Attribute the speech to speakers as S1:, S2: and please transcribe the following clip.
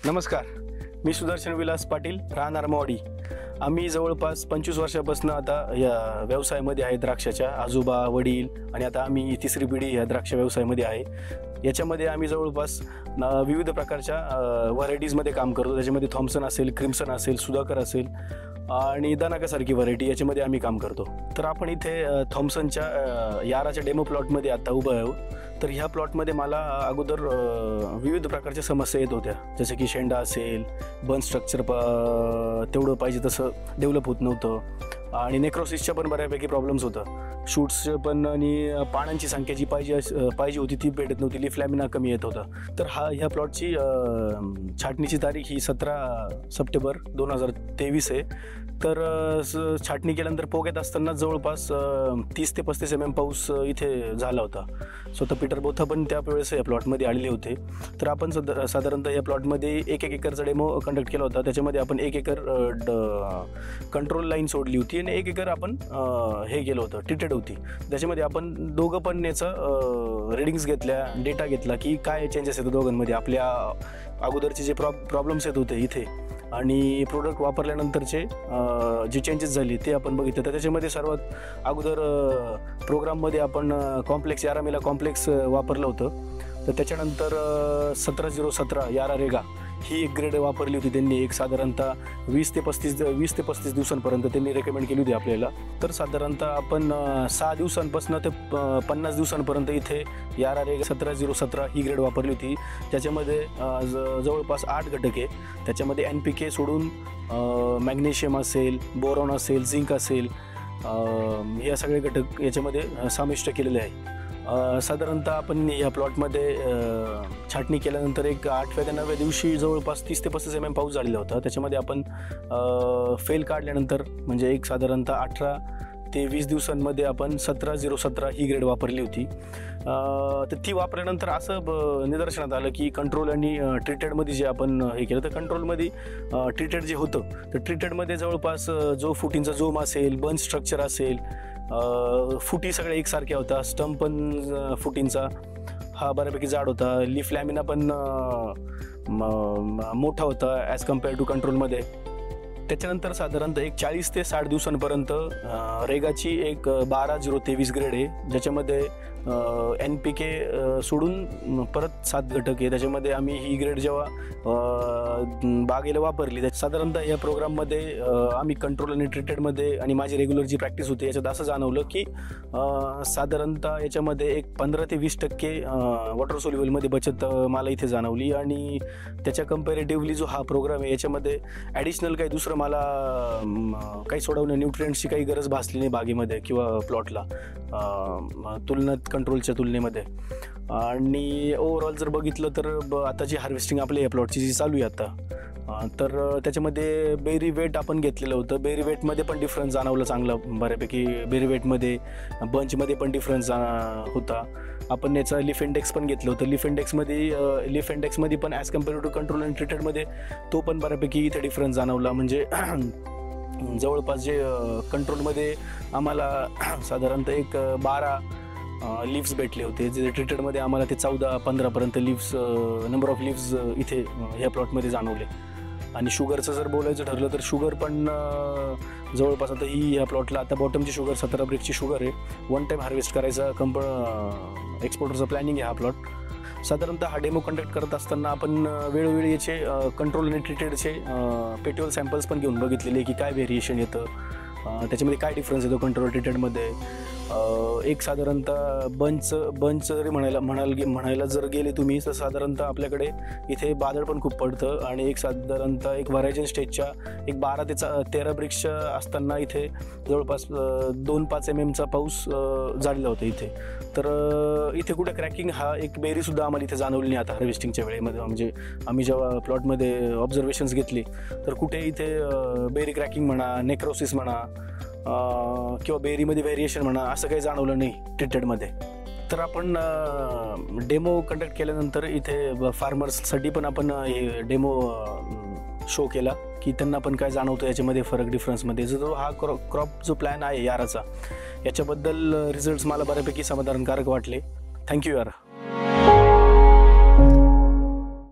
S1: नमस्कार, मी सुदर्शन विलास पाटील, राहणार मोवाडी। आम्ही जवळपास 25 वर्षापासून आता या व्यवसायामध्ये आहे। द्राक्षाच्या आजोबा, वडील आणि आता आम्ही तिसरी पिढी या द्राक्ष व्यवसायामध्ये आहे। याच्यामध्ये आम्ही जवळपास विविध प्रकारच्या व्हरायटीजमध्ये काम करतो। त्याच्यामध्ये थॉम्सन असेल, क्रिम्सन असेल, सुधाकर असेल आणि दानाकासारखी व्हरायटी याच्यामध्ये आम्ही काम करतो। तर आपण इथे थॉम्सनच्या याराच्या डेमो प्लॉटमध्ये आता उभं आहोत। तर ह्या प्लॉटमध्ये मला अगोदर विविध प्रकारच्या समस्या येत होत्या, जसे की शेंडा असेल, बन स्ट्रक्चर तेवढं पाहिजे तसं डेव्हलप होत नव्हतं आणि नेक्रोसिसच्या पण बऱ्यापैकी प्रॉब्लेम्स होतं। शूट्सचं पण आणि पानांची संख्या जी पाहिजे होती ती भेटत नव्हती, लीफ लॅमिना कमी येत होता। तर ह्या प्लॉटची छाटणीची तारीख ही 17 सप्टेंबर 2023 आहे। तर छाटणी केल्यानंतर पोग्यात असताना जवळपास 30 ते 35 mm पाऊस इथे झाला होता। स्वतः पीटर बोथा पण त्या वेळेस या प्लॉटमध्ये आलेले होते। तर आपण साधारणतः या प्लॉटमध्ये 1 एकरचा डेमो कंडक्ट केला होता। त्याच्यामध्ये आपण 1 एकर कंट्रोल लाईन सोडली होती आणि 1 एकर आपण हे केलं होतं, ट्रीटेड होती। त्याच्यामध्ये आपण दोघं पण याचं रिडिंग्स घेतल्या, डेटा घेतला की काय चेंजेस येतात दोघांमध्ये, आपल्या अगोदरचे जे प्रॉब्लेम्स येत होते इथे आणि प्रोडक्ट वापरल्यानंतरचे जे चेंजेस झाले ते आपण बघितलं। तर त्याच्यामध्ये सर्वात अगोदर प्रोग्राममध्ये आपण कॉम्प्लेक्स यारामिला कॉम्प्लेक्स वापरलं होतं। तर त्याच्यानंतर 17-0-17 यारा रेगा ही एक ग्रेड वापरली होती त्यांनी। एक साधारणतः 20 ते 35 दिवसांपर्यंत त्यांनी रेकमेंड केली होती आपल्याला। तर साधारणतः आपण 6 दिवसांपासून ते 50 दिवसांपर्यंत इथे यारा रेगा 17-0-17 ही ग्रेड वापरली होती। त्याच्यामध्ये जवळपास 8 घटक आहे। त्याच्यामध्ये NPK सोडून मॅग्नेशियम असेल, बोरॉन असेल, झिंक असेल, या सगळे घटक याच्यामध्ये समाविष्ट केलेले आहे। साधारणतः आपण या प्लॉटमध्ये छाटणी केल्यानंतर एक 8व्या ते 9व्या दिवशी जवळपास 30 ते 35 mm पाऊस झालेला होता। त्याच्यामध्ये आपण फेल काढल्यानंतर म्हणजे एक साधारणतः 18 ते 20 दिवसांमध्ये आपण 17-0-17 ही ग्रेड वापरली होती। तर ती वापरल्यानंतर असं निदर्शनात आलं की कंट्रोल आणि ट्रीटेडमध्ये जे आपण हे केलं, तर कंट्रोलमध्ये ट्रीटेड जे होतं तर ट्रीटेडमध्ये जवळपास जो फुटींचा जोम असेल, बन स्ट्रक्चर असेल, फुटी सगळ्या एकसारख्या होता, स्टंप पण फुटींचा हा बऱ्यापैकी जाड होता, लीफ लॅमिना पण मोठा होता ॲज कम्पेअर टू कंट्रोलमध्ये। त्याच्यानंतर साधारणतः एक 40 ते 60 दिवसांपर्यंत रेगाची एक 12-0-23 ग्रेड आहे, ज्याच्यामध्ये NPK सोडून परत 7 घटक आहे। त्याच्यामध्ये आम्ही ही ग्रेड जेव्हा बागेला वापरली तर साधारणतः या प्रोग्राममध्ये आम्ही कंट्रोल आणि ट्रीटेडमध्ये आणि माझी रेग्युलर जी प्रॅक्टिस होती याच्यात असं जाणवलं की साधारणतः याच्यामध्ये एक 15 ते 20% वॉटर सोल्युबलमध्ये बचत मला इथे जाणवली आणि त्याच्या कंपॅरेटिव्हली जो हा प्रोग्राम आहे याच्यामध्ये ॲडिशनल काही दुसरं मला काही सोडवणं, न्यूट्रिएंट्सची काही गरज भासली नाही बागेमध्ये किंवा प्लॉटला तुलनेत कंट्रोलच्या तुलनेमध्ये। आणि ओव्हरऑल जर बघितलं तर आता जी हार्वेस्टिंग आपल्या या प्लॉटची जी चालू आहे आता, तर त्याच्यामध्ये बेरी वेट आपण घेतलेलं होतं। बेरी वेटमध्ये पण डिफरन्स जाणवलं चांगला बऱ्यापैकी। बेरी वेटमध्ये बंचमध्ये पण डिफरन्स होता। आपण याचा लीफ इंडेक्स पण घेतलं होतं। लीफ इंडेक्समध्ये पण as compared to control and ट्रीटेडमध्ये तो पण बऱ्यापैकी इथे डिफरन्स जाणवला। म्हणजे जवळपास जे कंट्रोलमध्ये आम्हाला साधारणतः एक 12 लिव्स भेटले होते, जे ट्रीटेडमध्ये आम्हाला ते 14-15पर्यंत नंबर ऑफ लिव्स इथे ह्या प्लॉटमध्ये जाणवले। आणि शुगरचं जर बोलायचं ठरलं तर शुगर पण जवळपास आता ह्या प्लॉटला आता बॉटमची शुगर 17 ब्रिकची शुगर आहे। 1 टाईम हार्वेस्ट करायचा एक्सपोर्टरचं प्लॅनिंग आहे हा प्लॉट। साधारणतः हा डेमो कंडक्ट करत असताना आपण वेळोवेळी याचे कंट्रोल आणि ट्रीटेडचे पेट्युअल सॅम्पल्स पण घेऊन बघितलेले की काय व्हेरिएशन येतं, त्याच्यामध्ये काय डिफरन्स येतो कंट्रोल ट्रीटेडमध्ये। एक साधारणतः बंच जरी म्हणायला जर गेले तुम्ही तर साधारणतः आपल्याकडे इथे बादळ पण खूप पडतं आणि एक साधारणतः एक व्हरायजन स्टेजच्या एक 12 ते 13 ब्रिक्सच्या असताना इथे जवळपास 2-5 mmचा पाऊस झालेला होता इथे। तर इथे कुठे क्रॅकिंग हा एक बेरीसुद्धा आम्हाला इथे जाणवली नाही आता हार्वेस्टिंगच्या वेळेमध्ये। म्हणजे आम्ही जेव्हा प्लॉटमध्ये ऑब्झर्वेशन्स घेतली तर कुठे इथे बेरी क्रॅकिंग म्हणा, नेक्रोसिस म्हणा किंवा बेरीमध्ये व्हेरिएशन म्हणा असं काही जाणवलं नाही ट्रीटेडमध्ये। तर आपण डेमो कंडक्ट केल्यानंतर इथे फार्मर्ससाठी पण आपण डेमो शो केला की त्यांना पण काय जाणवतं याच्यामध्ये फरक डिफरन्समध्ये। जो हा क्रॉप जो प्लॅन आहे याराचा याच्याबद्दल रिझल्ट्स मला बऱ्यापैकी समाधानकारक वाटले। थँक्यू यार।